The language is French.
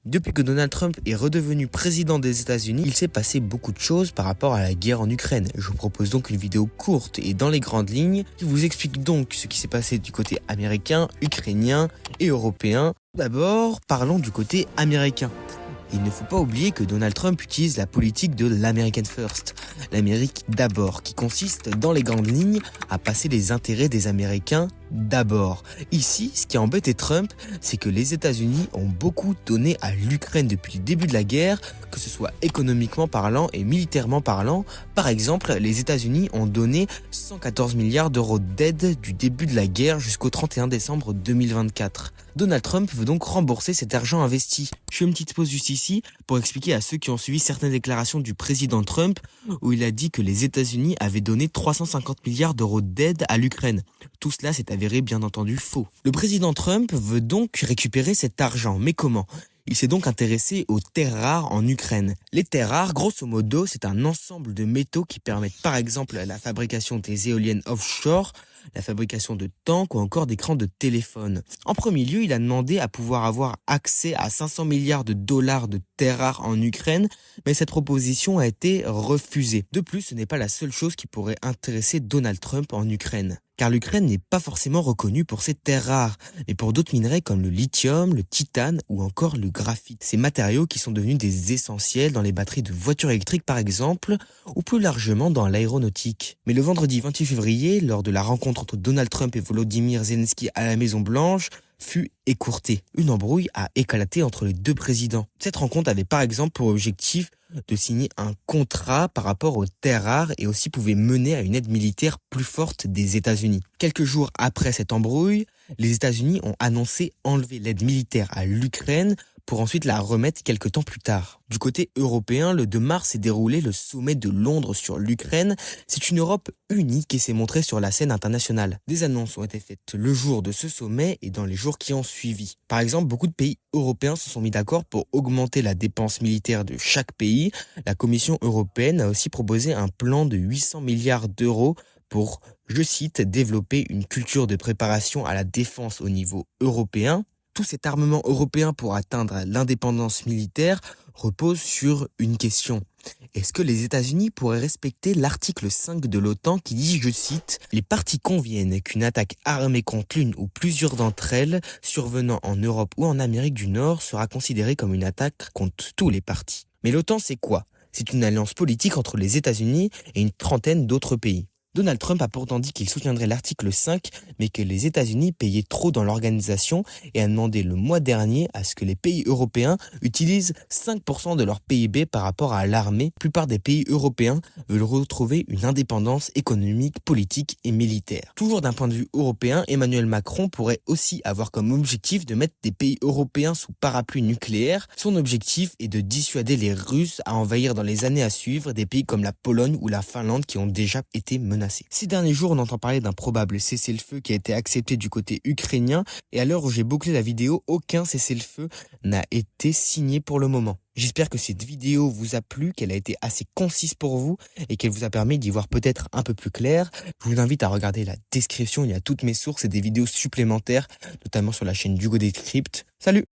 Depuis que Donald Trump est redevenu président des États-Unis, il s'est passé beaucoup de choses par rapport à la guerre en Ukraine. Je vous propose donc une vidéo courte et dans les grandes lignes qui vous explique donc ce qui s'est passé du côté américain, ukrainien et européen. D'abord, parlons du côté américain. Il ne faut pas oublier que Donald Trump utilise la politique de l'American First, l'Amérique d'abord, qui consiste dans les grandes lignes à passer les intérêts des Américains d'abord. Ici, ce qui a embêté Trump, c'est que les États-Unis ont beaucoup donné à l'Ukraine depuis le début de la guerre, que ce soit économiquement parlant et militairement parlant. Par exemple, les États-Unis ont donné 114 milliards d'euros d'aide du début de la guerre jusqu'au 31 décembre 2024. Donald Trump veut donc rembourser cet argent investi. Je fais une petite pause juste ici pour expliquer à ceux qui ont suivi certaines déclarations du président Trump où il a dit que les États-Unis avaient donné 350 milliards d'euros d'aide à l'Ukraine. Tout cela s'est avéré bien entendu faux. Le président Trump veut donc récupérer cet argent, mais comment ? Il s'est donc intéressé aux terres rares en Ukraine. Les terres rares, grosso modo, c'est un ensemble de métaux qui permettent par exemple la fabrication des éoliennes offshore, la fabrication de tanks ou encore d'écrans de téléphone. En premier lieu, il a demandé à pouvoir avoir accès à 500 milliards de dollars de terres rares en Ukraine, mais cette proposition a été refusée. De plus, ce n'est pas la seule chose qui pourrait intéresser Donald Trump en Ukraine. Car l'Ukraine n'est pas forcément reconnue pour ses terres rares, mais pour d'autres minerais comme le lithium, le titane ou encore le graphite. Ces matériaux qui sont devenus des essentiels dans les batteries de voitures électriques par exemple, ou plus largement dans l'aéronautique. Mais le vendredi 28 février, lors de la rencontre entre Donald Trump et Volodymyr Zelensky à la Maison Blanche, fut écourtée. Une embrouille a éclaté entre les deux présidents. Cette rencontre avait par exemple pour objectif de signer un contrat par rapport aux terres rares et aussi pouvait mener à une aide militaire plus forte des États-Unis. Quelques jours après cette embrouille, les États-Unis ont annoncé enlever l'aide militaire à l'Ukraine pour ensuite la remettre quelques temps plus tard. Du côté européen, le 2 mars s'est déroulé le sommet de Londres sur l'Ukraine. C'est une Europe unie qui s'est montrée sur la scène internationale. Des annonces ont été faites le jour de ce sommet et dans les jours qui ont suivi. Par exemple, beaucoup de pays européens se sont mis d'accord pour augmenter la dépense militaire de chaque pays. La Commission européenne a aussi proposé un plan de 800 milliards d'euros pour, je cite, développer une culture de préparation à la défense au niveau européen. Tout cet armement européen pour atteindre l'indépendance militaire repose sur une question. Est-ce que les États-Unis pourraient respecter l'article 5 de l'OTAN qui dit, je cite, « Les parties conviennent qu'une attaque armée contre l'une ou plusieurs d'entre elles survenant en Europe ou en Amérique du Nord sera considérée comme une attaque contre tous les parties. » Mais l'OTAN, c'est quoi ? C'est une alliance politique entre les États-Unis et une trentaine d'autres pays. Donald Trump a pourtant dit qu'il soutiendrait l'article 5, mais que les États-Unis payaient trop dans l'organisation et a demandé le mois dernier à ce que les pays européens utilisent 5% de leur PIB par rapport à l'armée. La plupart des pays européens veulent retrouver une indépendance économique, politique et militaire. Toujours d'un point de vue européen, Emmanuel Macron pourrait aussi avoir comme objectif de mettre des pays européens sous parapluie nucléaire. Son objectif est de dissuader les Russes à envahir dans les années à suivre des pays comme la Pologne ou la Finlande qui ont déjà été menacés. Ces derniers jours, on entend parler d'un probable cessez-le-feu qui a été accepté du côté ukrainien et à l'heure où j'ai bouclé la vidéo, aucun cessez-le-feu n'a été signé pour le moment. J'espère que cette vidéo vous a plu, qu'elle a été assez concise pour vous et qu'elle vous a permis d'y voir peut-être un peu plus clair. Je vous invite à regarder la description, il y a toutes mes sources et des vidéos supplémentaires, notamment sur la chaîne d'Hugo Décrypte. Salut!